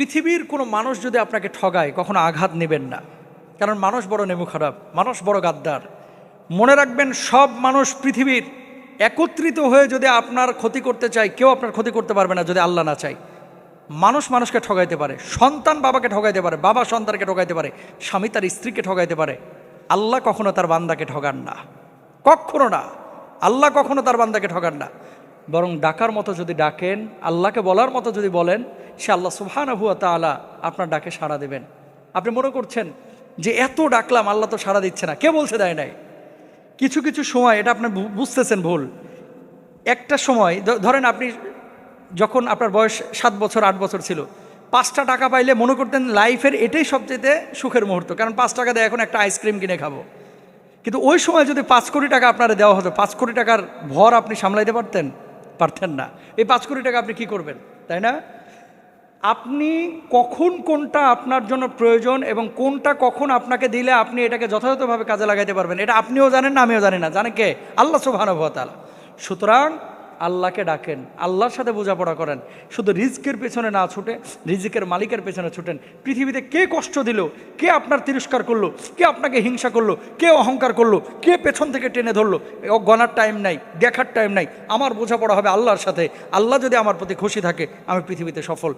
পৃথিবীর কোনো মানুষ যদি আপনাকে ঠগায় কখনো আঘাত নেবেন না, কারণ মানুষ বড় নেমু খারাপ, মানুষ বড় গাদ্দার। মনে রাখবেন, সব মানুষ পৃথিবীর একত্রিত হয়ে যদি আপনার ক্ষতি করতে চায়, কেউ আপনার ক্ষতি করতে পারবে না যদি আল্লাহ না চায়। মানুষ মানুষকে ঠগাইতে পারে, সন্তান বাবাকে ঠগাইতে পারে, বাবা সন্তানকে ঠগাইতে পারে, স্বামী তার স্ত্রীকে ঠগাইতে পারে। আল্লাহ কখনো তার বান্দাকে ঠগান না, কখনো না। আল্লাহ কখনো তার বান্দাকে ঠগান না। বরং ডাকার মতো যদি ডাকেন, আল্লাহকে বলার মতো যদি বলেন, সে আল্লাহ সুবহানাহু ওয়া তাআলা আপনার ডাকে সাড়া দেবেন। আপনি মনে করছেন যে এত ডাকলাম আল্লাহ তো সাড়া দিচ্ছে না, কে বলছে দেয় নাই? কিছু কিছু সময় এটা আপনি বুঝতেছেন ভুল। একটা সময় ধরেন, আপনি যখন আপনার বয়স 7 বছর 8 বছর ছিল, 5টা টাকা পাইলে মনে করতেন লাইফের এটাই সবচেয়ে সুখের মুহূর্ত, কারণ 5 টাকা দিয়ে এখন একটা আইসক্রিম কিনে খাবো। কিন্তু ওই সময় যদি 5 কোটি টাকা আপনারা দেওয়া হতো, 5 কোটি টাকার ভর আপনি সামলাইতে পারতেন না। এই 5 কোটি টাকা আপনি কি করবেন, তাই না? আপনি কখন কোনটা আপনার জন্য প্রয়োজন এবং কোনটা কখন আপনাকে দিলে আপনি এটাকে যথাযথভাবে কাজে লাগাইতে পারবেন, এটা আপনিও জানেন না, আমিও জানি না, জানে কে? আল্লাহ সুবহানাহু ওয়া তাআলা। সুতরাং আল্লাহকে ডাকেন, আল্লাহর সাথে বোঝাপড়া করেন। শুধু রিজকের পেছনে না ছুটে রিজিকের মালিকের পেছনে ছুটেন। পৃথিবীতে কে কষ্ট দিল, কে আপনার তিরস্কার করলো, কে আপনাকে হিংসা করলো, কে অহংকার করলো, কে পেছন থেকে টেনে ধরলো, গণার টাইম নাই, দেখার টাইম নাই। আমার বোঝাপড়া হবে আল্লাহর সাথে। আল্লাহ যদি আমার প্রতি খুশি থাকে, আমি পৃথিবীতে সফল।